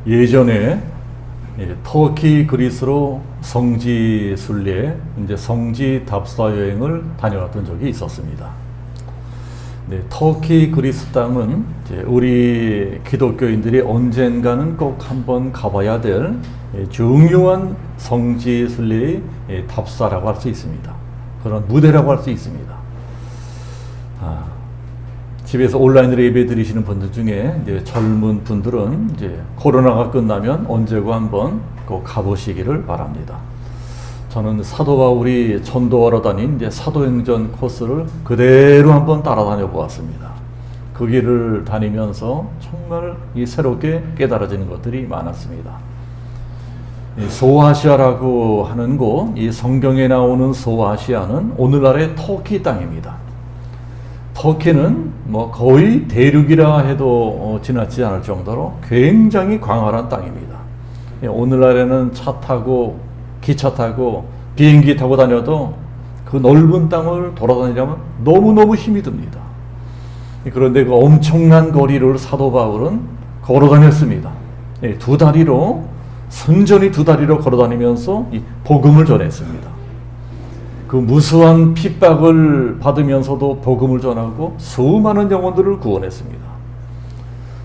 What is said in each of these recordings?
예전에 터키 그리스로 성지 순례, 이제 성지 답사 여행을 다녀왔던 적이 있었습니다. 네, 터키 그리스 땅은 이제 우리 기독교인들이 언젠가는 꼭 한번 가봐야 될 중요한 성지 순례의 답사라고 할 수 있습니다. 그런 무대라고 할 수 있습니다. 집에서 온라인으로 예배 드리시는 분들 중에 이제 젊은 분들은 이제 코로나가 끝나면 언제고 한번 꼭 가보시기를 바랍니다. 저는 사도 바울이 전도하러 다닌 이제 사도행전 코스를 그대로 한번 따라다녀 보았습니다. 그 길을 다니면서 정말 새롭게 깨달아지는 것들이 많았습니다. 소아시아라고 하는 곳, 이 성경에 나오는 소아시아는 오늘날의 터키 땅입니다. 터키는 뭐 거의 대륙이라 해도 지나치지 않을 정도로 굉장히 광활한 땅입니다. 오늘날에는 차 타고 기차 타고 비행기 타고 다녀도 그 넓은 땅을 돌아다니려면 너무너무 힘이 듭니다. 그런데 그 엄청난 거리를 사도 바울은 걸어 다녔습니다. 두 다리로, 순전히 두 다리로 걸어 다니면서 이 복음을 전했습니다. 그 무수한 핍박을 받으면서도 복음을 전하고 수많은 영혼들을 구원했습니다.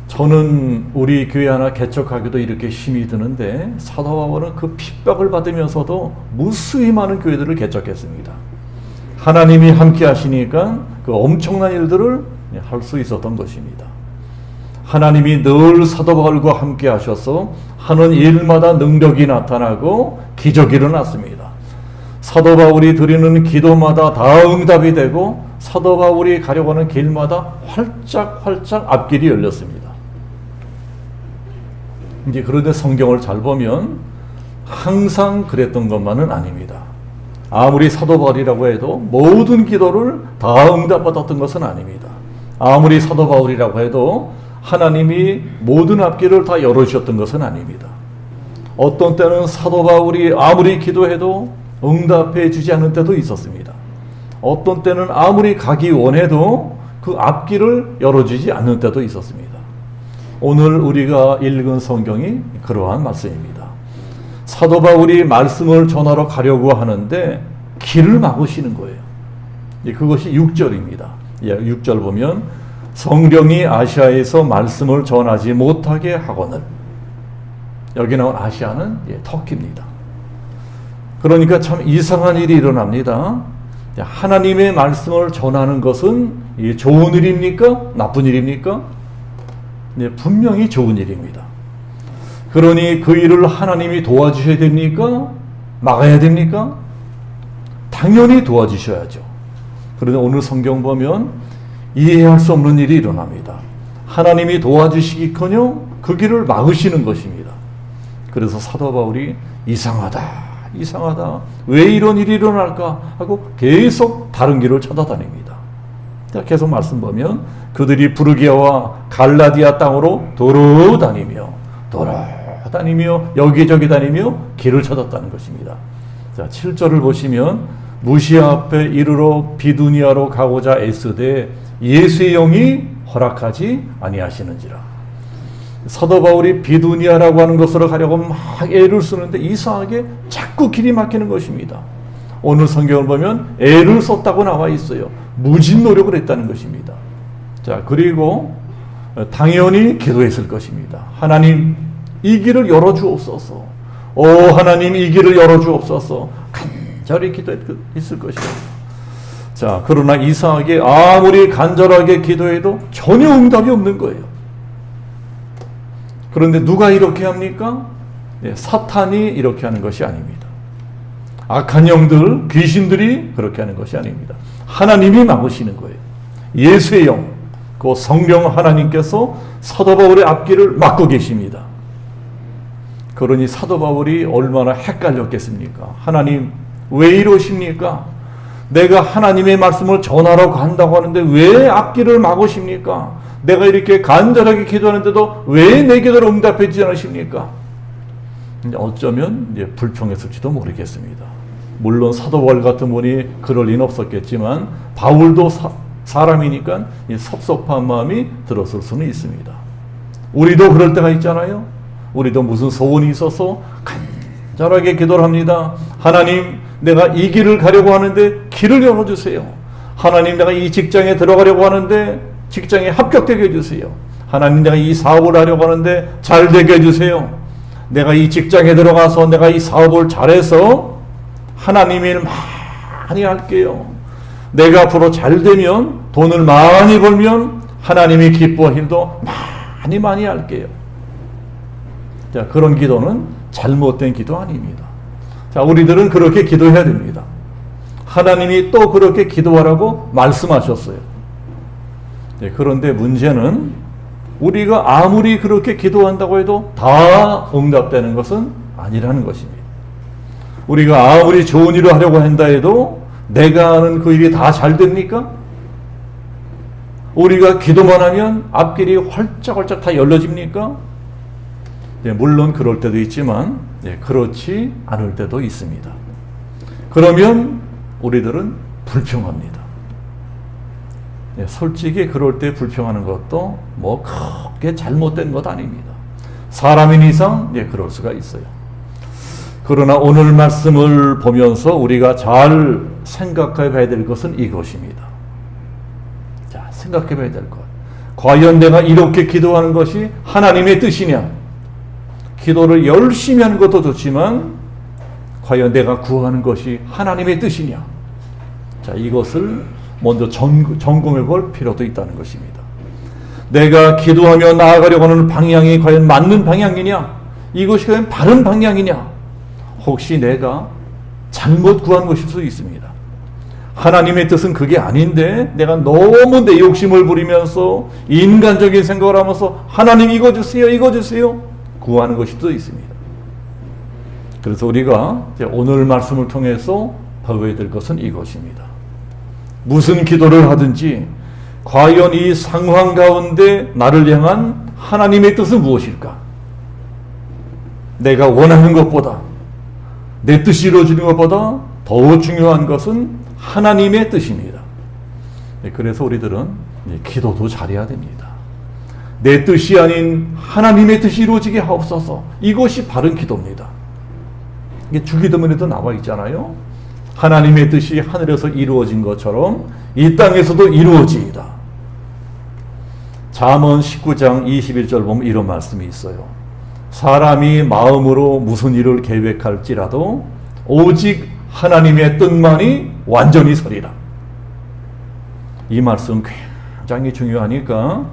저는 우리 교회 하나 개척하기도 이렇게 힘이 드는데 사도 바울은 그 핍박을 받으면서도 무수히 많은 교회들을 개척했습니다. 하나님이 함께 하시니까 그 엄청난 일들을 할 수 있었던 것입니다. 하나님이 늘 사도 바울과 함께 하셔서 하는 일마다 능력이 나타나고 기적이 일어났습니다. 사도 바울이 드리는 기도마다 다 응답이 되고 사도 바울이 가려고 하는 길마다 활짝 앞길이 열렸습니다. 이제 그런데 성경을 잘 보면 항상 그랬던 것만은 아닙니다. 아무리 사도 바울이라고 해도 모든 기도를 다 응답받았던 것은 아닙니다. 아무리 사도 바울이라고 해도 하나님이 모든 앞길을 다 열어주셨던 것은 아닙니다. 어떤 때는 사도 바울이 아무리 기도해도 응답해 주지 않은 때도 있었습니다. 어떤 때는 아무리 가기 원해도 그 앞길을 열어주지 않는 때도 있었습니다. 오늘 우리가 읽은 성경이 그러한 말씀입니다. 사도 바울이 말씀을 전하러 가려고 하는데 길을 막으시는 거예요. 그것이 6절입니다. 6절 보면 성령이 아시아에서 말씀을 전하지 못하게 하거늘. 여기 나온 아시아는 터키입니다. 그러니까 참 이상한 일이 일어납니다. 하나님의 말씀을 전하는 것은 좋은 일입니까? 나쁜 일입니까? 분명히 좋은 일입니다. 그러니 그 일을 하나님이 도와주셔야 됩니까? 막아야 됩니까? 당연히 도와주셔야죠. 그런데 오늘 성경 보면 이해할 수 없는 일이 일어납니다. 하나님이 도와주시기커녕 그 길을 막으시는 것입니다. 그래서 사도 바울이 이상하다. 왜 이런 일이 일어날까 하고 계속 다른 길을 찾아다닙니다. 계속 말씀 보면 그들이 부르기아와 갈라디아 땅으로 돌아다니며 여기저기 다니며 길을 찾았다는 것입니다. 자, 7절을 보시면 무시아 앞에 이르러 비두니아로 가고자 애쓰되 예수의 영이 허락하지 아니하시는지라. 사도 바울이 비두니아라고 하는 곳으로 가려고 막 애를 쓰는데 이상하게 자꾸 길이 막히는 것입니다. 오늘 성경을 보면 애를 썼다고 나와 있어요. 무진 노력을 했다는 것입니다. 자, 그리고 당연히 기도했을 것입니다. 하나님, 이 길을 열어주옵소서. 하나님, 이 길을 열어주옵소서. 간절히 기도했을 것입니다. 자, 그러나 이상하게 아무리 간절하게 기도해도 전혀 응답이 없는 거예요. 그런데 누가 이렇게 합니까? 사탄이 이렇게 하는 것이 아닙니다. 악한 영들, 귀신들이 그렇게 하는 것이 아닙니다. 하나님이 막으시는 거예요. 예수의 영, 그 성령 하나님께서 사도 바울의 앞길을 막고 계십니다. 그러니 사도 바울이 얼마나 헷갈렸겠습니까? 하나님, 왜 이러십니까? 내가 하나님의 말씀을 전하러 간다고 하는데 왜 앞길을 막으십니까? 내가 이렇게 간절하게 기도하는데도 왜 내 기도를 응답해 주지 않으십니까? 어쩌면 이제 불평했을지도 모르겠습니다. 물론 사도 바울 같은 분이 그럴 리는 없었겠지만 바울도 사람이니까 섭섭한 마음이 들었을 수는 있습니다. 우리도 그럴 때가 있잖아요. 우리도 무슨 소원이 있어서 간절하게 기도를 합니다. 하나님, 내가 이 길을 가려고 하는데 길을 열어주세요. 하나님, 내가 이 직장에 들어가려고 하는데 직장에 합격되게 해주세요. 하나님, 내가 이 사업을 하려고 하는데 잘 되게 해주세요. 내가 이 직장에 들어가서 내가 이 사업을 잘해서 하나님의 일 많이 할게요. 내가 앞으로 잘 되면, 돈을 많이 벌면 하나님이 기뻐할 일도 많이 할게요. 자, 그런 기도는 잘못된 기도 아닙니다. 자, 우리들은 그렇게 기도해야 됩니다. 하나님이 또 그렇게 기도하라고 말씀하셨어요. 네, 그런데 문제는 우리가 아무리 그렇게 기도한다고 해도 다 응답되는 것은 아니라는 것입니다. 우리가 아무리 좋은 일을 하려고 한다 해도 내가 하는 그 일이 다 잘 됩니까? 우리가 기도만 하면 앞길이 활짝활짝 다 열려집니까? 네, 물론 그럴 때도 있지만 그렇지 않을 때도 있습니다. 그러면 우리들은 불평합니다. 솔직히 그럴 때 불평하는 것도 뭐 크게 잘못된 것 아닙니다. 사람인 이상 그럴 수가 있어요. 그러나 오늘 말씀을 보면서 우리가 잘 생각해 봐야 될 것은 이것입니다. 자, 생각해 봐야 될 것. 과연 내가 이렇게 기도하는 것이 하나님의 뜻이냐? 기도를 열심히 하는 것도 좋지만 과연 내가 구하는 것이 하나님의 뜻이냐? 자, 이것을 먼저 점검해 볼 필요도 있다는 것입니다. 내가 기도하며 나아가려고 하는 방향이 과연 맞는 방향이냐? 이것이 과연 바른 방향이냐? 혹시 내가 잘못 구한 것일 수도 있습니다. 하나님의 뜻은 그게 아닌데 내가 너무 내 욕심을 부리면서 인간적인 생각을 하면서 하나님 이거 주세요, 이거 주세요 구하는 것일 수도 있습니다. 그래서 우리가 오늘 말씀을 통해서 배워야 될 것은 이것입니다. 무슨 기도를 하든지 과연 이 상황 가운데 나를 향한 하나님의 뜻은 무엇일까? 내가 원하는 것보다, 내 뜻이 이루어지는 것보다 더 중요한 것은 하나님의 뜻입니다. 그래서 우리들은 기도도 잘해야 됩니다. 내 뜻이 아닌 하나님의 뜻이 이루어지게 하옵소서. 이것이 바른 기도입니다. 이게 주기도문에도 나와 있잖아요. 하나님의 뜻이 하늘에서 이루어진 것처럼 이 땅에서도 이루어지이다. 잠언 19장 21절 보면 이런 말씀이 있어요. 사람이 마음으로 무슨 일을 계획할지라도 오직 하나님의 뜻만이 완전히 서리라. 이 말씀 굉장히 중요하니까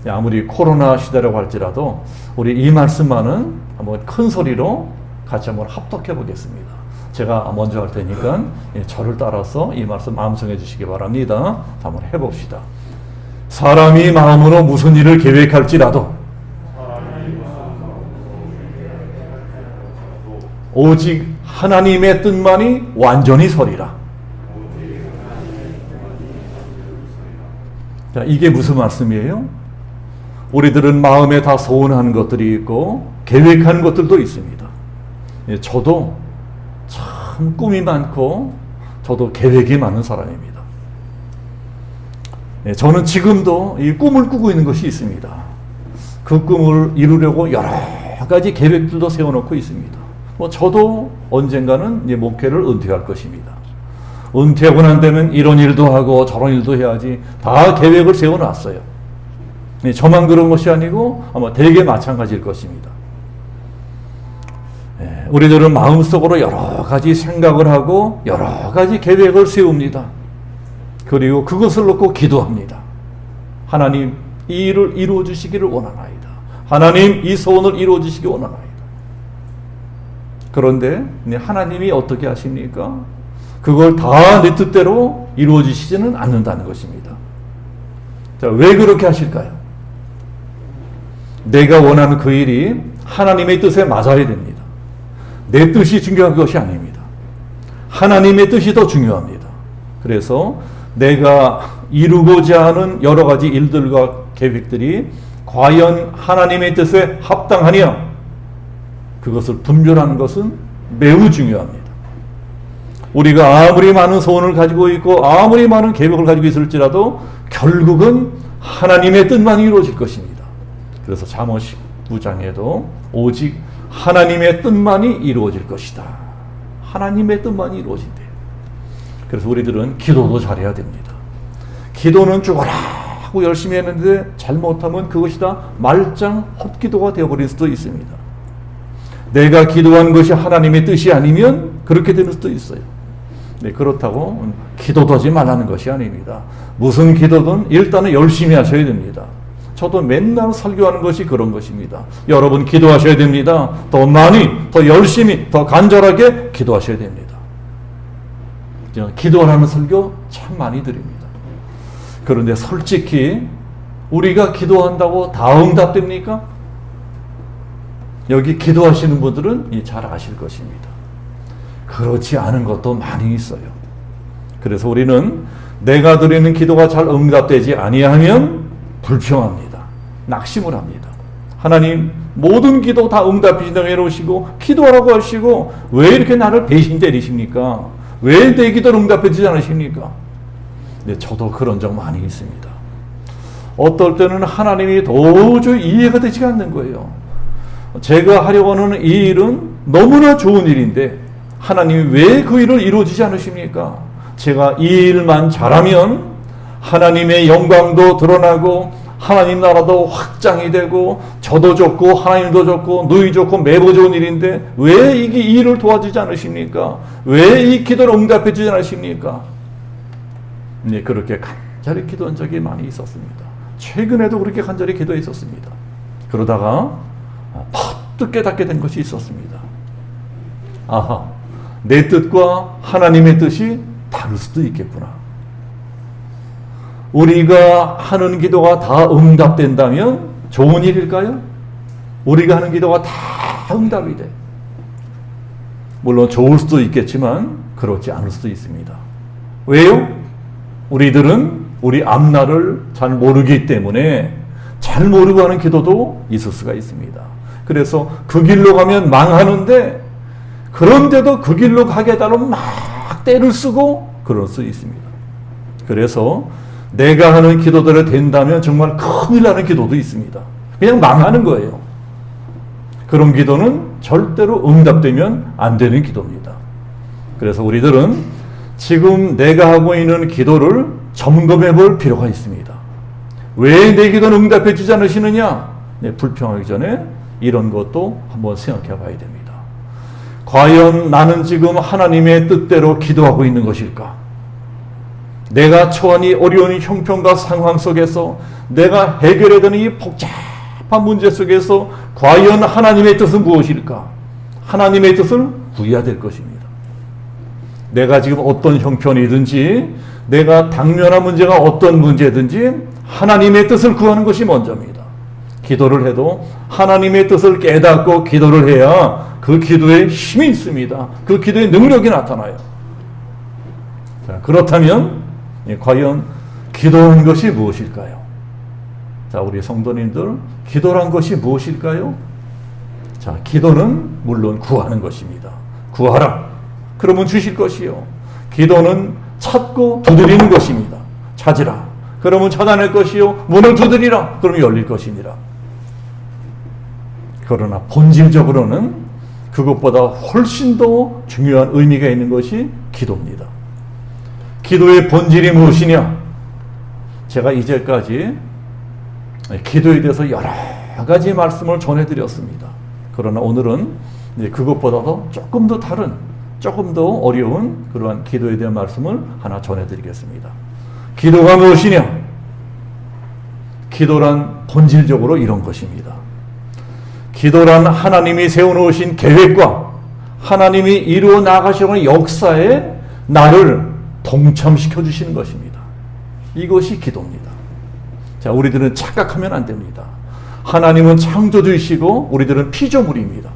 아무리 코로나 시대라고 할지라도 우리 이 말씀만은 한번 큰 소리로 같이 한번 합독해 보겠습니다. 제가 먼저 할 테니까 저를 따라서 이 말씀 암송해 주시기 바랍니다. 한번 해봅시다. 사람이 마음으로 무슨 일을 계획할지라도 오직 하나님의 뜻만이 완전히 서리라. 자, 이게 무슨 말씀이에요? 우리들은 마음에 다 소원하는 것들이 있고 계획하는 것들도 있습니다. 저도 참 꿈이 많고 저도 계획이 많은 사람입니다. 저는 지금도 이 꿈을 꾸고 있는 것이 있습니다. 그 꿈을 이루려고 여러 가지 계획들도 세워놓고 있습니다. 저도 언젠가는 목회를 은퇴할 것입니다. 은퇴하고 난 다음에 이런 일도 하고 저런 일도 해야지 다 계획을 세워놨어요. 저만 그런 것이 아니고 아마 대개 마찬가지일 것입니다. 우리들은 마음속으로 여러 가지 생각을 하고 여러 가지 계획을 세웁니다. 그리고 그것을 놓고 기도합니다. 하나님, 이 일을 이루어 주시기를 원하나이다. 하나님, 이 소원을 이루어 주시기 원하나이다. 그런데 하나님이 어떻게 하십니까? 그걸 다 내 뜻대로 이루어 주시지는 않는다는 것입니다. 자, 왜 그렇게 하실까요? 내가 원하는 그 일이 하나님의 뜻에 맞아야 됩니다. 내 뜻이 중요한 것이 아닙니다. 하나님의 뜻이 더 중요합니다. 그래서 내가 이루고자 하는 여러 가지 일들과 계획들이 과연 하나님의 뜻에 합당하냐? 그것을 분별하는 것은 매우 중요합니다. 우리가 아무리 많은 소원을 가지고 있고 아무리 많은 계획을 가지고 있을지라도 결국은 하나님의 뜻만 이루어질 것입니다. 그래서 잠언 19장에도 오직 하나님의 뜻만이 이루어질 것이다. 하나님의 뜻만이 이루어진대요. 그래서 우리들은 기도도 잘해야 됩니다. 기도는 죽어라 하고 열심히 했는데 잘못하면 그것이 다 말짱 헛기도가 되어버릴 수도 있습니다. 내가 기도한 것이 하나님의 뜻이 아니면 그렇게 되는 수도 있어요. 네, 그렇다고 기도도 하지 말라는 것이 아닙니다. 무슨 기도든 일단은 열심히 하셔야 됩니다. 저도 맨날 설교하는 것이 그런 것입니다. 여러분 기도하셔야 됩니다. 더 많이, 더 열심히, 더 간절하게 기도하셔야 됩니다. 기도하라는 설교 참 많이 드립니다. 그런데 솔직히 우리가 기도한다고 다 응답됩니까? 여기 기도하시는 분들은 잘 아실 것입니다. 그렇지 않은 것도 많이 있어요. 그래서 우리는 내가 드리는 기도가 잘 응답되지 아니하면 불평합니다. 낙심을 합니다. 하나님 모든 기도 다 응답해 주신다고 해놓으시고 기도하라고 하시고 왜 이렇게 나를 배신 때리십니까? 왜 내 기도를 응답해 주지 않으십니까? 네, 저도 그런 적 많이 있습니다. 어떨 때는 하나님이 도저히 이해가 되지 않는 거예요. 제가 하려고 하는 이 일은 너무나 좋은 일인데 하나님이 왜 그 일을 이루어지지 않으십니까? 제가 이 일만 잘하면 하나님의 영광도 드러나고 하나님 나라도 확장이 되고 저도 좋고 하나님도 좋고 너희 좋고 매우 좋은 일인데 왜 이게 이 일을 도와주지 않으십니까? 왜 이 기도를 응답해 주지 않으십니까? 네, 그렇게 간절히 기도한 적이 많이 있었습니다. 최근에도 그렇게 간절히 기도했었습니다. 그러다가 퍼뜩 깨닫게 된 것이 있었습니다. 아하, 내 뜻과 하나님의 뜻이 다를 수도 있겠구나. 우리가 하는 기도가 다 응답된다면 좋은 일일까요? 우리가 하는 기도가 다 응답이 돼. 물론 좋을 수도 있겠지만 그렇지 않을 수도 있습니다. 왜요? 우리들은 우리 앞날을 잘 모르기 때문에 잘 모르고 하는 기도도 있을 수가 있습니다. 그래서 그 길로 가면 망하는데 그런데도 그 길로 가게 해달라고 막 때를 쓰고 그럴 수 있습니다. 그래서 내가 하는 기도대로 된다면 정말 큰일 나는 기도도 있습니다. 그냥 망하는 거예요. 그런 기도는 절대로 응답되면 안 되는 기도입니다. 그래서 우리들은 지금 내가 하고 있는 기도를 점검해 볼 필요가 있습니다. 왜 내 기도는 응답해 주지 않으시느냐? 네, 불평하기 전에 이런 것도 한번 생각해 봐야 됩니다. 과연 나는 지금 하나님의 뜻대로 기도하고 있는 것일까? 내가 처한 이 어려운 형편과 상황 속에서 내가 해결해야 되는 이 복잡한 문제 속에서 과연 하나님의 뜻은 무엇일까? 하나님의 뜻을 구해야 될 것입니다. 내가 지금 어떤 형편이든지 내가 당면한 문제가 어떤 문제든지 하나님의 뜻을 구하는 것이 먼저입니다. 기도를 해도 하나님의 뜻을 깨닫고 기도를 해야 그 기도에 힘이 있습니다. 그 기도의 능력이 나타나요. 자, 그렇다면 과연 기도한 것이 무엇일까요? 자, 우리 성도님들, 기도란 것이 무엇일까요? 자, 기도는 물론 구하는 것입니다. 구하라. 그러면 주실 것이요. 기도는 찾고 두드리는 것입니다. 찾으라. 그러면 찾아낼 것이요. 문을 두드리라. 그러면 열릴 것이니라. 그러나 본질적으로는 그것보다 훨씬 더 중요한 의미가 있는 것이 기도입니다. 기도의 본질이 무엇이냐? 제가 이제까지 기도에 대해서 여러 가지 말씀을 전해드렸습니다. 그러나 오늘은 그것보다도 조금 더 다른, 조금 더 어려운 그러한 기도에 대한 말씀을 하나 전해드리겠습니다. 기도가 무엇이냐? 기도란 본질적으로 이런 것입니다. 기도란 하나님이 세워놓으신 계획과 하나님이 이루어 나가시는 역사에 나를 동참시켜 주시는 것입니다. 이것이 기도입니다. 자, 우리들은 착각하면 안 됩니다. 하나님은 창조주이시고 우리들은 피조물입니다.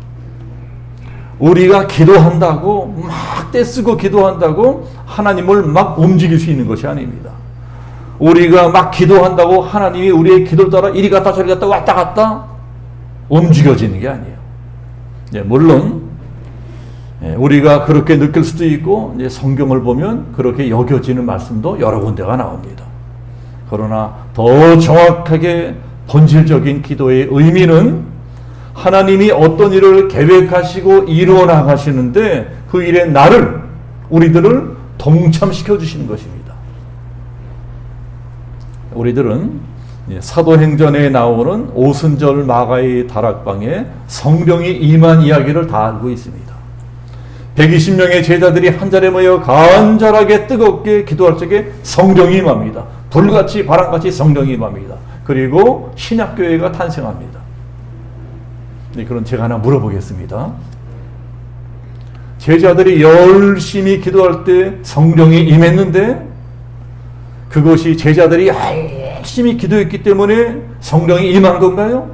우리가 기도한다고 막 떼쓰고 기도한다고 하나님을 막 움직일 수 있는 것이 아닙니다. 우리가 막 기도한다고 하나님이 우리의 기도를 따라 이리 갔다 저리 갔다 왔다 갔다 움직여지는 게 아니에요. 물론 우리가 그렇게 느낄 수도 있고 성경을 보면 그렇게 여겨지는 말씀도 여러 군데가 나옵니다. 그러나 더 정확하게 본질적인 기도의 의미는 하나님이 어떤 일을 계획하시고 이루어 나가시는데 그 일에 나를, 우리들을 동참시켜 주시는 것입니다. 우리들은 사도행전에 나오는 오순절 마가의 다락방에 성령이 임한 이야기를 다 알고 있습니다. 120명의 제자들이 한자리에 모여 간절하게 뜨겁게 기도할 적에 성령이 임합니다. 불같이 바람같이 성령이 임합니다. 그리고 신약교회가 탄생합니다. 그럼 제가 하나 물어보겠습니다. 제자들이 열심히 기도할 때 성령이 임했는데 그것이 제자들이 열심히 기도했기 때문에 성령이 임한 건가요?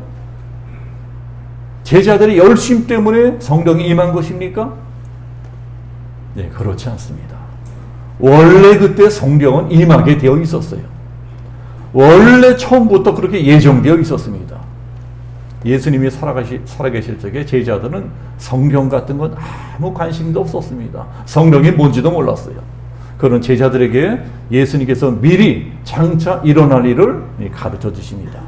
제자들이 열심 때문에 성령이 임한 것입니까? 네, 그렇지 않습니다. 원래 그때 성령은 임하게 되어 있었어요. 원래 처음부터 그렇게 예정되어 있었습니다. 예수님이 살아계실 적에 제자들은 성경 같은 건 아무 관심도 없었습니다. 성령이 뭔지도 몰랐어요. 그런 제자들에게 예수님께서 미리 장차 일어날 일을 가르쳐 주십니다.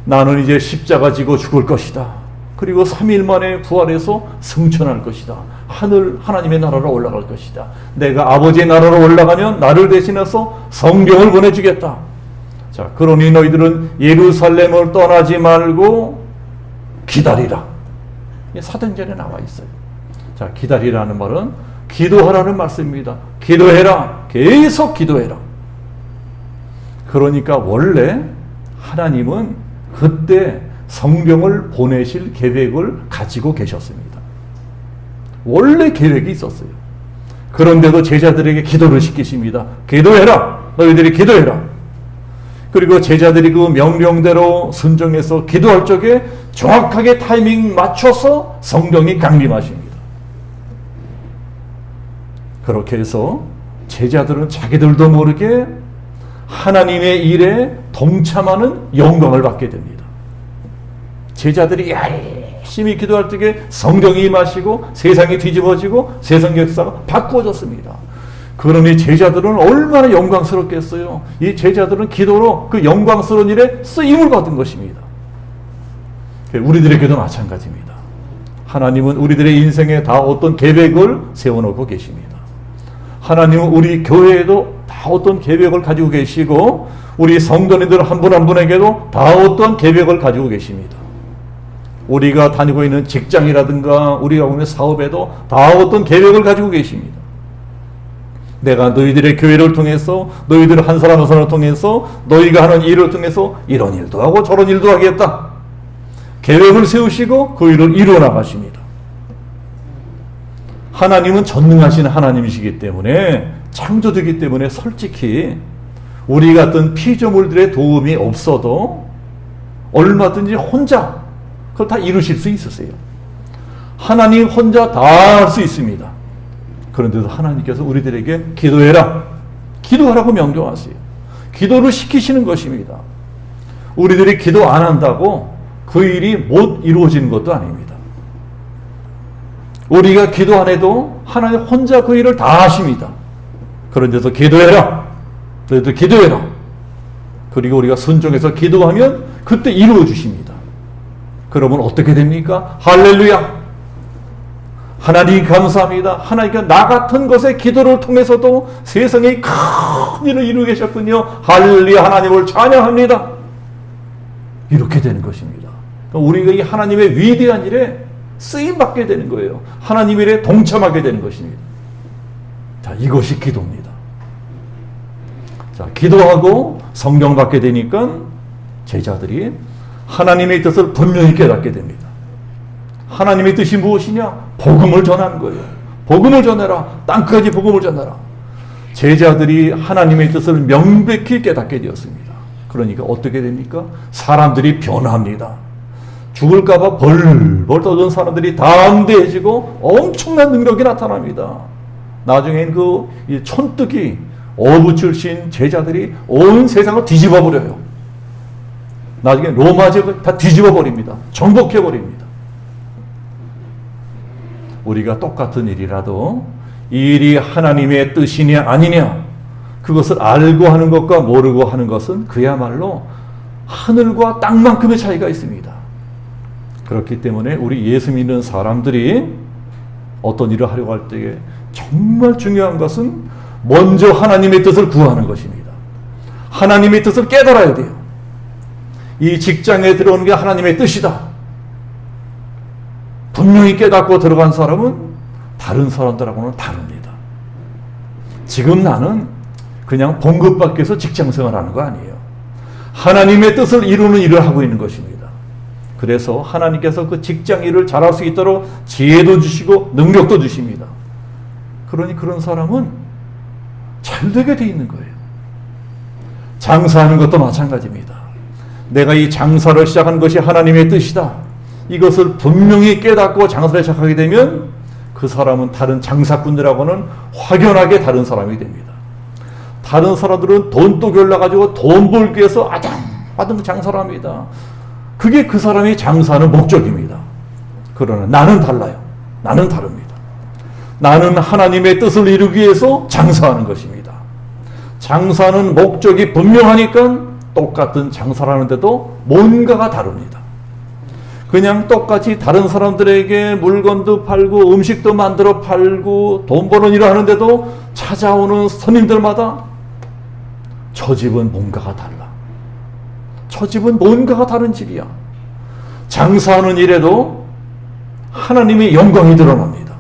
나는 이제 십자가 지고 죽을 것이다. 그리고 3일 만에 부활해서 승천할 것이다. 하나님의 나라로 올라갈 것이다. 내가 아버지의 나라로 올라가면 나를 대신해서 성령을 보내주겠다. 자, 그러니 너희들은 예루살렘을 떠나지 말고 기다리라. 사도행전에 나와 있어요. 자, 기다리라는 말은 기도하라는 말씀입니다. 기도해라. 계속 기도해라. 그러니까 원래 하나님은 그때 성령을 보내실 계획을 가지고 계셨습니다. 원래 계획이 있었어요. 그런데도 제자들에게 기도를 시키십니다. 기도해라. 너희들이 기도해라. 그리고 제자들이 그 명령대로 순종해서 기도할 적에 정확하게 타이밍 맞춰서 성령이 강림하십니다. 그렇게 해서 제자들은 자기들도 모르게 하나님의 일에 동참하는 영광을 받게 됩니다. 제자들이 열심히 기도할 적에 성령이 임하시고 세상이 뒤집어지고 세상 역사가 바꾸어졌습니다. 그러니 제자들은 얼마나 영광스럽겠어요. 이 제자들은 기도로 그 영광스러운 일에 쓰임을 받은 것입니다. 우리들에게도 마찬가지입니다. 하나님은 우리들의 인생에 다 어떤 계획을 세워놓고 계십니다. 하나님은 우리 교회에도 다 어떤 계획을 가지고 계시고 우리 성도님들 한 분 한 분에게도 다 어떤 계획을 가지고 계십니다. 우리가 다니고 있는 직장이라든가 우리가 하는 사업에도 다 어떤 계획을 가지고 계십니다. 내가 너희들의 교회를 통해서 너희들 한 사람 한 사람을 통해서 너희가 하는 일을 통해서 이런 일도 하고 저런 일도 하겠다. 계획을 세우시고 그 일을 이루어 나가십니다. 하나님은 전능하신 하나님이시기 때문에 창조주이기 때문에 솔직히 우리 같은 피조물들의 도움이 없어도 얼마든지 혼자 그걸 다 이루실 수 있으세요. 하나님 혼자 다 할 수 있습니다. 그런데도 하나님께서 우리들에게 기도해라. 기도하라고 명령하세요. 기도를 시키시는 것입니다. 우리들이 기도 안 한다고 그 일이 못 이루어지는 것도 아닙니다. 우리가 기도 안 해도 하나님 혼자 그 일을 다 하십니다. 그런데도 기도해라. 너희들 기도해라. 그리고 우리가 순종해서 기도하면 그때 이루어 주십니다. 그러면 어떻게 됩니까? 할렐루야. 하나님 감사합니다. 하나님께 나 같은 것의 기도를 통해서도 세상에 큰 일을 이루고 계셨군요. 할렐루야. 하나님을 찬양합니다. 이렇게 되는 것입니다. 우리가 이 하나님의 위대한 일에 쓰임받게 되는 거예요. 하나님 일에 동참하게 되는 것입니다. 자, 이것이 기도입니다. 자, 기도하고 성령 받게 되니까 제자들이 하나님의 뜻을 분명히 깨닫게 됩니다. 하나님의 뜻이 무엇이냐? 복음을 전하는 거예요. 복음을 전해라. 땅까지 복음을 전해라. 제자들이 하나님의 뜻을 명백히 깨닫게 되었습니다. 그러니까 어떻게 됩니까? 사람들이 변합니다. 죽을까봐 벌벌 떠던 사람들이 담대해지고 엄청난 능력이 나타납니다. 나중엔 그 촌뜨기 어부 출신 제자들이 온 세상을 뒤집어 버려요. 나중에 로마 지역을 다 뒤집어 버립니다. 정복해 버립니다. 우리가 똑같은 일이라도 이 일이 하나님의 뜻이냐 아니냐 그것을 알고 하는 것과 모르고 하는 것은 그야말로 하늘과 땅만큼의 차이가 있습니다. 그렇기 때문에 우리 예수 믿는 사람들이 어떤 일을 하려고 할 때에 정말 중요한 것은 먼저 하나님의 뜻을 구하는 것입니다. 하나님의 뜻을 깨달아야 돼요. 이 직장에 들어오는 게 하나님의 뜻이다. 분명히 깨닫고 들어간 사람은 다른 사람들하고는 다릅니다. 지금 나는 그냥 봉급받기 위해서 직장 생활하는 거 아니에요. 하나님의 뜻을 이루는 일을 하고 있는 것입니다. 그래서 하나님께서 그 직장 일을 잘할 수 있도록 지혜도 주시고 능력도 주십니다. 그러니 그런 사람은 잘 되게 돼 있는 거예요. 장사하는 것도 마찬가지입니다. 내가 이 장사를 시작한 것이 하나님의 뜻이다. 이것을 분명히 깨닫고 장사를 시작하게 되면 그 사람은 다른 장사꾼들하고는 확연하게 다른 사람이 됩니다. 다른 사람들은 돈도 골라가지고 돈 벌기 위해서 아등아등 장사를 합니다. 그게 그 사람이 장사하는 목적입니다. 그러나 나는 달라요. 나는 다릅니다. 나는 하나님의 뜻을 이루기 위해서 장사하는 것입니다. 장사하는 목적이 분명하니까 똑같은 장사를 하는데도 뭔가가 다릅니다. 그냥 똑같이 다른 사람들에게 물건도 팔고 음식도 만들어 팔고 돈 버는 일을 하는데도 찾아오는 손님들마다 저 집은 뭔가가 달라. 저 집은 뭔가가 다른 집이야. 장사하는 일에도 하나님의 영광이 드러납니다.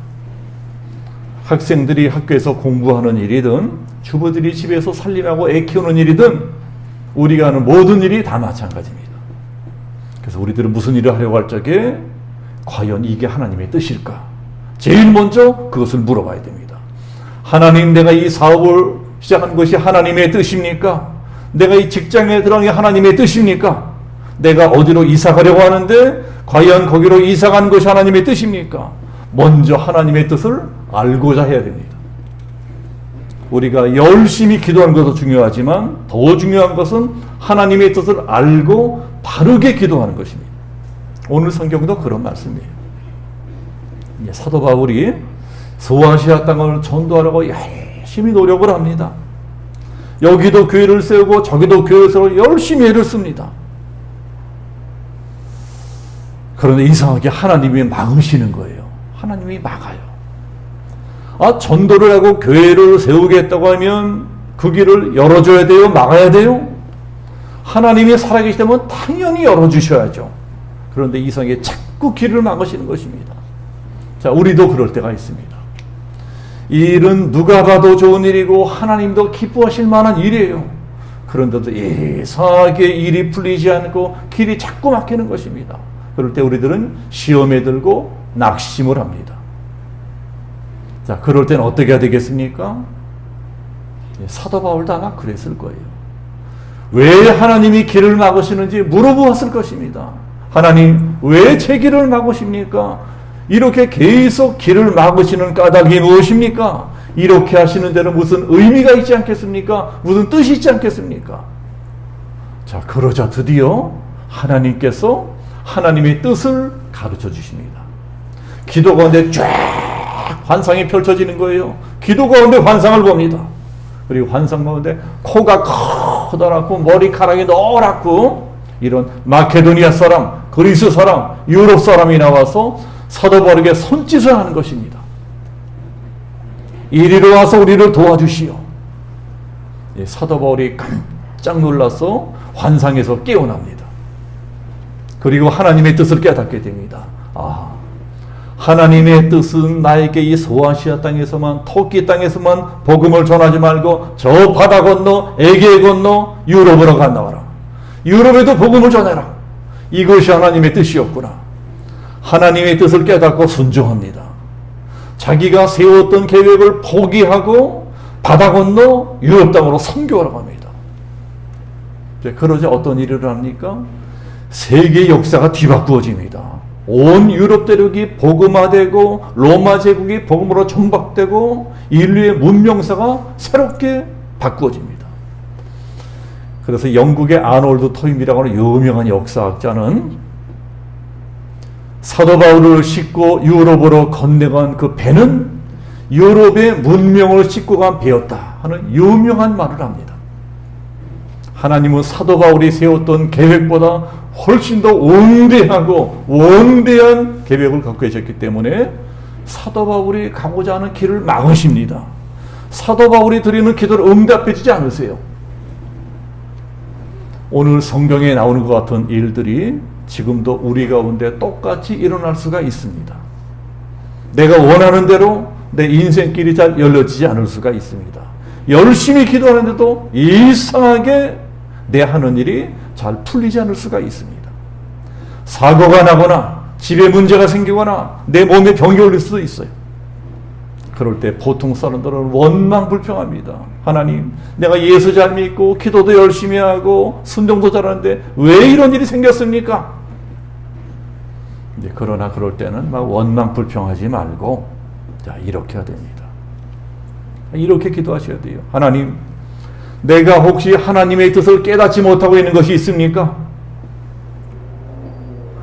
학생들이 학교에서 공부하는 일이든 주부들이 집에서 살림하고 애 키우는 일이든 우리가 하는 모든 일이 다 마찬가지입니다. 그래서 우리들은 무슨 일을 하려고 할 적에 과연 이게 하나님의 뜻일까? 제일 먼저 그것을 물어봐야 됩니다. 하나님, 내가 이 사업을 시작한 것이 하나님의 뜻입니까? 내가 이 직장에 들어간 게 하나님의 뜻입니까? 내가 어디로 이사 가려고 하는데 과연 거기로 이사 가는 것이 하나님의 뜻입니까? 먼저 하나님의 뜻을 알고자 해야 됩니다. 우리가 열심히 기도하는 것도 중요하지만 더 중요한 것은 하나님의 뜻을 알고 바르게 기도하는 것입니다. 오늘 성경도 그런 말씀이에요. 사도 바울이 소아시아 땅을 전도하려고 열심히 노력을 합니다. 여기도 교회를 세우고 저기도 교회를 세우고 열심히 애를 씁니다. 그런데 이상하게 하나님이 막으시는 거예요. 하나님이 막아요. 전도를 하고 교회를 세우겠다고 하면 그 길을 열어줘야 돼요? 막아야 돼요? 하나님이 살아계시다면 당연히 열어주셔야죠. 그런데 이상하게 자꾸 길을 막으시는 것입니다. 자, 우리도 그럴 때가 있습니다. 이 일은 누가 봐도 좋은 일이고 하나님도 기뻐하실 만한 일이에요. 그런데도 이상하게 일이 풀리지 않고 길이 자꾸 막히는 것입니다. 그럴 때 우리들은 시험에 들고 낙심을 합니다. 자, 그럴 때는 어떻게 해야 되겠습니까? 사도 바울도 아마 그랬을 거예요. 왜 하나님이 길을 막으시는지 물어보았을 것입니다. 하나님, 왜 제 길을 막으십니까? 이렇게 계속 길을 막으시는 까닭이 무엇입니까? 이렇게 하시는 데는 무슨 의미가 있지 않겠습니까? 무슨 뜻이 있지 않겠습니까? 자, 그러자 드디어 하나님께서 하나님의 뜻을 가르쳐 주십니다. 기도 가운데 쫙 환상이 펼쳐지는 거예요. 기도 가운데 환상을 봅니다. 그리고 환상 가운데 코가 커다랗고 머리카락이 노랗고 이런 마케도니아 사람, 그리스 사람, 유럽 사람이 나와서 사도 바울에게 손짓을 하는 것입니다. 이리로 와서 우리를 도와주시오. 사도 바울이 깜짝 놀라서 환상에서 깨어납니다. 그리고 하나님의 뜻을 깨닫게 됩니다. 하나님의 뜻은 나에게 이 소아시아 땅에서만, 터키 땅에서만 복음을 전하지 말고 저 바다 건너, 에게 건너 유럽으로 건너와라. 유럽에도 복음을 전해라. 이것이 하나님의 뜻이었구나. 하나님의 뜻을 깨닫고 순종합니다. 자기가 세웠던 계획을 포기하고 바다 건너 유럽 땅으로 선교하러 갑니다. 그러자 어떤 일을 합니까? 세계 역사가 뒤바꾸어집니다. 온 유럽 대륙이 복음화되고 로마 제국이 복음으로 총박되고 인류의 문명사가 새롭게 바꾸어집니다. 그래서 영국의 아놀드 토임이라고 하는 유명한 역사학자는 사도 바울을 싣고 유럽으로 건너간 그 배는 유럽의 문명을 싣고 간 배였다 하는 유명한 말을 합니다. 하나님은 사도 바울이 세웠던 계획보다 훨씬 더 원대하고 원대한 계획을 갖고 계셨기 때문에 사도 바울이 가고자 하는 길을 막으십니다. 사도 바울이 드리는 기도를 응답해 주지 않으세요. 오늘 성경에 나오는 것 같은 일들이 지금도 우리 가운데 똑같이 일어날 수가 있습니다. 내가 원하는 대로 내 인생길이 잘 열려지지 않을 수가 있습니다. 열심히 기도하는데도 이상하게 내 하는 일이 잘 풀리지 않을 수가 있습니다. 사고가 나거나 집에 문제가 생기거나 내 몸에 병이 올릴 수도 있어요. 그럴 때 보통 사람들은 원망불평합니다. 하나님, 내가 예수 잘 믿고 기도도 열심히 하고 순종도 잘하는데 왜 이런 일이 생겼습니까? 그러나 그럴 때는 막 원망불평하지 말고 이렇게 해야 됩니다. 이렇게 기도하셔야 돼요. 하나님, 내가 혹시 하나님의 뜻을 깨닫지 못하고 있는 것이 있습니까?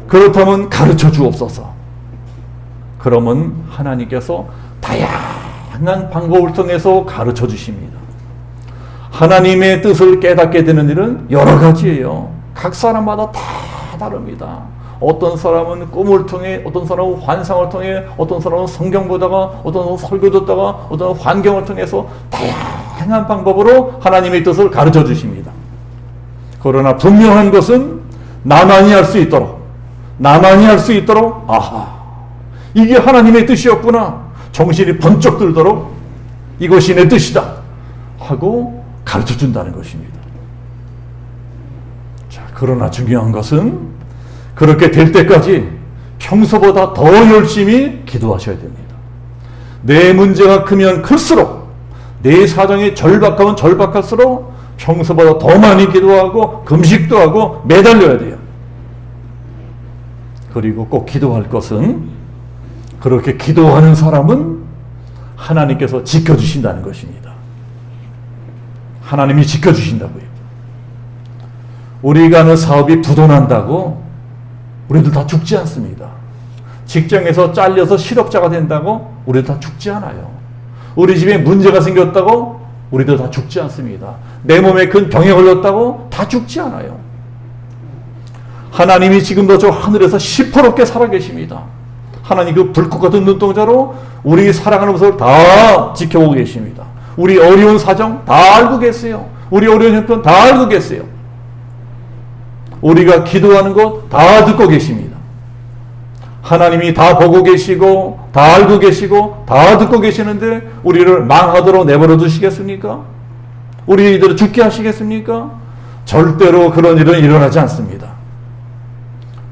그렇다면 가르쳐 주옵소서. 그러면 하나님께서 다양한 방법을 통해서 가르쳐 주십니다. 하나님의 뜻을 깨닫게 되는 일은 여러 가지예요. 각 사람마다 다 다릅니다. 어떤 사람은 꿈을 통해, 어떤 사람은 환상을 통해, 어떤 사람은 성경 보다가, 어떤 사람은 설교 듣다가, 어떤 사람은 환경을 통해서 다양한 방법으로 하나님의 뜻을 가르쳐 주십니다. 그러나 분명한 것은 나만이 할 수 있도록, 아하, 이게 하나님의 뜻이었구나, 정신이 번쩍 들도록 이것이 내 뜻이다 하고 가르쳐 준다는 것입니다. 자, 그러나 중요한 것은 그렇게 될 때까지 평소보다 더 열심히 기도하셔야 됩니다. 내 문제가 크면 클수록, 내 사정이 절박하면 절박할수록 평소보다 더 많이 기도하고 금식도 하고 매달려야 돼요. 그리고 꼭 기도할 것은, 그렇게 기도하는 사람은 하나님께서 지켜주신다는 것입니다. 하나님이 지켜주신다고요. 우리가 하는 사업이 부도난다고 우리들 다 죽지 않습니다. 직장에서 잘려서 실업자가 된다고 우리들 다 죽지 않아요. 우리 집에 문제가 생겼다고 우리들 다 죽지 않습니다. 내 몸에 큰 병에 걸렸다고 다 죽지 않아요. 하나님이 지금도 저 하늘에서 시퍼렇게 살아계십니다. 하나님 그 불꽃 같은 눈동자로 우리 살아가는 모습을 다 지켜보고 계십니다. 우리 어려운 사정 다 알고 계세요. 우리 어려운 형편 다 알고 계세요. 우리가 기도하는 것 다 듣고 계십니다. 하나님이 다 보고 계시고 다 알고 계시고 다 듣고 계시는데 우리를 망하도록 내버려 두시겠습니까? 우리들을 죽게 하시겠습니까? 절대로 그런 일은 일어나지 않습니다.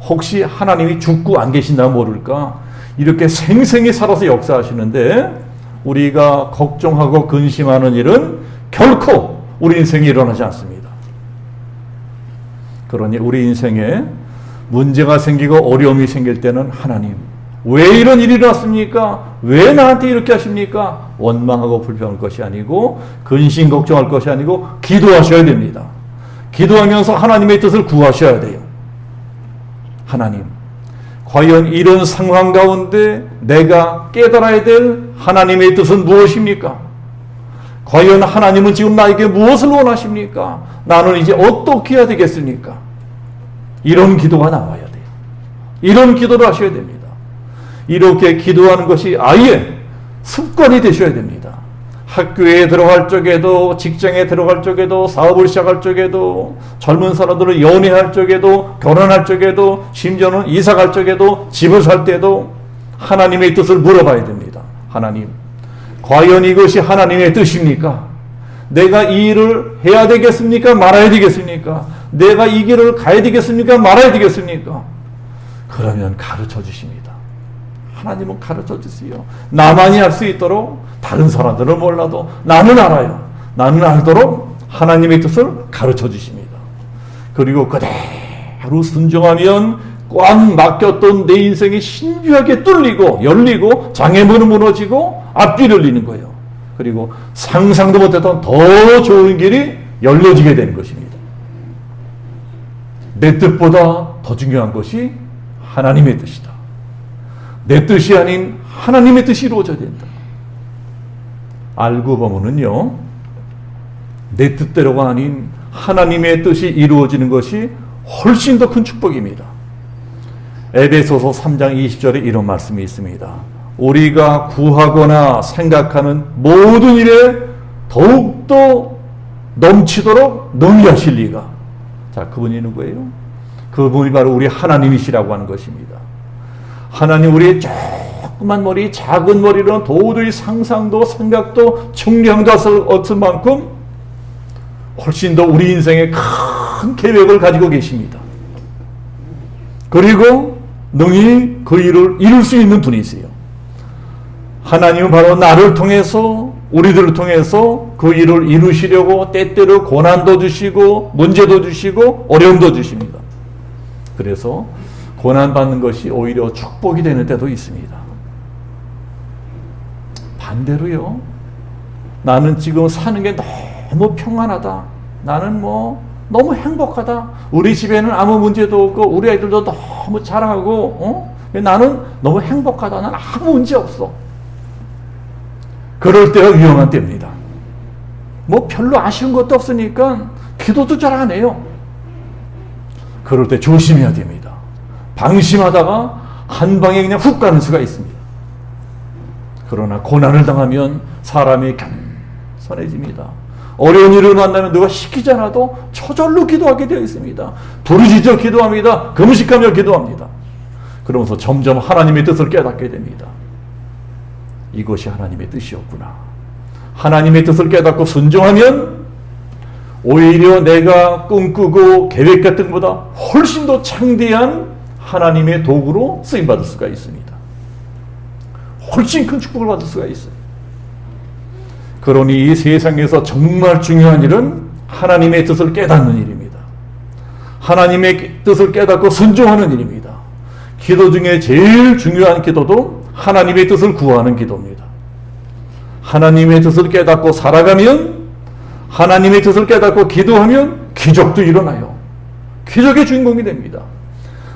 혹시 하나님이 죽고 안 계신다면 모를까? 이렇게 생생히 살아서 역사하시는데 우리가 걱정하고 근심하는 일은 결코 우리 인생에 일어나지 않습니다. 그러니 우리 인생에 문제가 생기고 어려움이 생길 때는 하나님, 왜 이런 일이 일어났습니까? 왜 나한테 이렇게 하십니까? 원망하고 불평할 것이 아니고 근심 걱정할 것이 아니고 기도하셔야 됩니다. 기도하면서 하나님의 뜻을 구하셔야 돼요. 하나님, 과연 이런 상황 가운데 내가 깨달아야 될 하나님의 뜻은 무엇입니까? 과연 하나님은 지금 나에게 무엇을 원하십니까? 나는 이제 어떻게 해야 되겠습니까? 이런 기도가 나와야 돼요. 이런 기도를 하셔야 됩니다. 이렇게 기도하는 것이 아예 습관이 되셔야 됩니다. 학교에 들어갈 적에도, 직장에 들어갈 적에도, 사업을 시작할 적에도, 젊은 사람들을 연애할 적에도, 결혼할 적에도, 심지어는 이사 갈 적에도, 집을 살 때도 하나님의 뜻을 물어봐야 됩니다. 하나님, 과연 이것이 하나님의 뜻입니까? 내가 이 일을 해야 되겠습니까? 말아야 되겠습니까? 내가 이 길을 가야 되겠습니까? 말아야 되겠습니까? 그러면 가르쳐 주십니다. 하나님은 가르쳐 주세요. 나만이 할 수 있도록, 다른 사람들은 몰라도 나는 알아요. 나는 알도록 하나님의 뜻을 가르쳐 주십니다. 그리고 그대로 순종하면 꽉 막혔던 내 인생이 신비하게 뚫리고 열리고 장애물은 무너지고 앞길이 열리는 거예요. 그리고 상상도 못했던 더 좋은 길이 열려지게 되는 것입니다. 내 뜻보다 더 중요한 것이 하나님의 뜻이다. 내 뜻이 아닌 하나님의 뜻이 이루어져야 된다. 알고 보면은요, 내 뜻대로가 아닌 하나님의 뜻이 이루어지는 것이 훨씬 더 큰 축복입니다. 에베소서 3장 20절에 이런 말씀이 있습니다. 우리가 구하거나 생각하는 모든 일에 더욱더 넘치도록 능히 하실 리가. 자, 그분이 누구예요? 그분이 바로 우리 하나님이시라고 하는 것입니다. 하나님, 우리의 조그만 머리, 작은 머리로는 도저히 상상도 생각도 정량도 없을 만큼 훨씬 더 우리 인생에 큰 계획을 가지고 계십니다. 그리고 능히 그 일을 이룰 수 있는 분이세요. 하나님은 바로 나를 통해서, 우리들을 통해서 그 일을 이루시려고 때때로 고난도 주시고 문제도 주시고 어려움도 주십니다. 그래서 고난받는 것이 오히려 축복이 되는 때도 있습니다. 반대로요, 나는 지금 사는 게 너무 평안하다, 나는 너무 행복하다, 우리 집에는 아무 문제도 없고 우리 아이들도 너무 잘하고 나는 너무 행복하다, 나는 아무 문제 없어. 그럴 때가 위험한 때입니다. 별로 아쉬운 것도 없으니까 기도도 잘 안 해요. 그럴 때 조심해야 됩니다. 방심하다가 한 방에 그냥 훅 가는 수가 있습니다. 그러나 고난을 당하면 사람이 겸손해집니다. 어려운 일을 만나면 누가 시키지 않아도 저절로 기도하게 되어 있습니다. 부르짖어 기도합니다. 금식하며 기도합니다. 그러면서 점점 하나님의 뜻을 깨닫게 됩니다. 이것이 하나님의 뜻이었구나. 하나님의 뜻을 깨닫고 순종하면 오히려 내가 꿈꾸고 계획했던 것보다 훨씬 더 창대한 하나님의 도구로 쓰임받을 수가 있습니다. 훨씬 큰 축복을 받을 수가 있어요. 그러니 이 세상에서 정말 중요한 일은 하나님의 뜻을 깨닫는 일입니다. 하나님의 뜻을 깨닫고 순종하는 일입니다. 기도 중에 제일 중요한 기도도 하나님의 뜻을 구하는 기도입니다. 하나님의 뜻을 깨닫고 살아가면, 하나님의 뜻을 깨닫고 기도하면 기적도 일어나요. 기적의 주인공이 됩니다.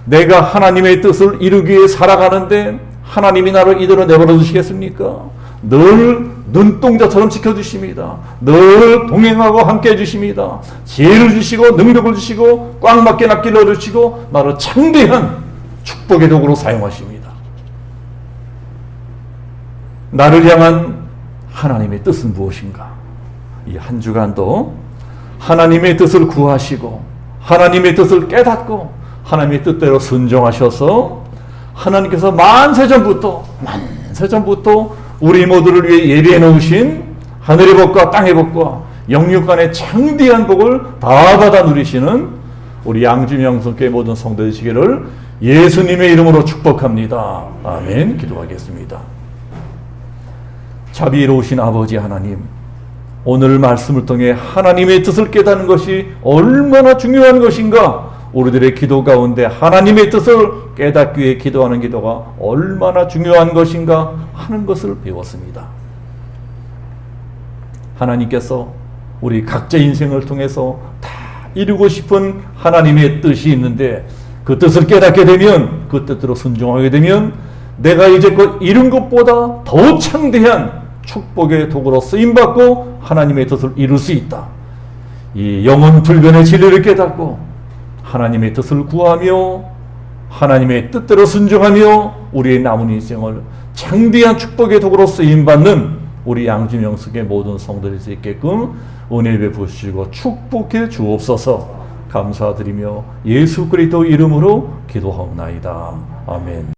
내가 하나님의 뜻을 이루기 위해 살아가는데 하나님이 나를 이대로 내버려 두시겠습니까? 늘 눈동자처럼 지켜주십니다. 늘 동행하고 함께 해주십니다. 지혜를 주시고 능력을 주시고 꽉 맞게 납기를 주시고 나를 창대한 축복의 도구로 사용하십니다. 나를 향한 하나님의 뜻은 무엇인가? 이 한 주간도 하나님의 뜻을 구하시고 하나님의 뜻을 깨닫고 하나님의 뜻대로 순종하셔서 하나님께서 만세전부터 우리 모두를 위해 예비해 놓으신 하늘의 복과 땅의 복과 영육간의 창대한 복을 다 받아 누리시는 우리 양주명성교회 모든 성도 되시기를 예수님의 이름으로 축복합니다. 아멘. 기도하겠습니다. 자비로우신 아버지 하나님, 오늘 말씀을 통해 하나님의 뜻을 깨닫는 것이 얼마나 중요한 것인가, 우리들의 기도 가운데 하나님의 뜻을 깨닫기 위해 기도하는 기도가 얼마나 중요한 것인가 하는 것을 배웠습니다. 하나님께서 우리 각자 인생을 통해서 다 이루고 싶은 하나님의 뜻이 있는데 그 뜻을 깨닫게 되면, 그 뜻대로 순종하게 되면 내가 이제껏 이룬 것보다 더 창대한 축복의 도구로 쓰임받고 하나님의 뜻을 이룰 수 있다. 이 영원 불변의 진리를 깨닫고 하나님의 뜻을 구하며 하나님의 뜻대로 순종하며 우리의 남은 인생을 창대한 축복의 도구로 쓰임받는 우리 양주명석의 모든 성도들이 수 있게끔 은혜 베푸시고 축복해 주옵소서. 감사드리며 예수 그리스도 이름으로 기도하옵나이다. 아멘.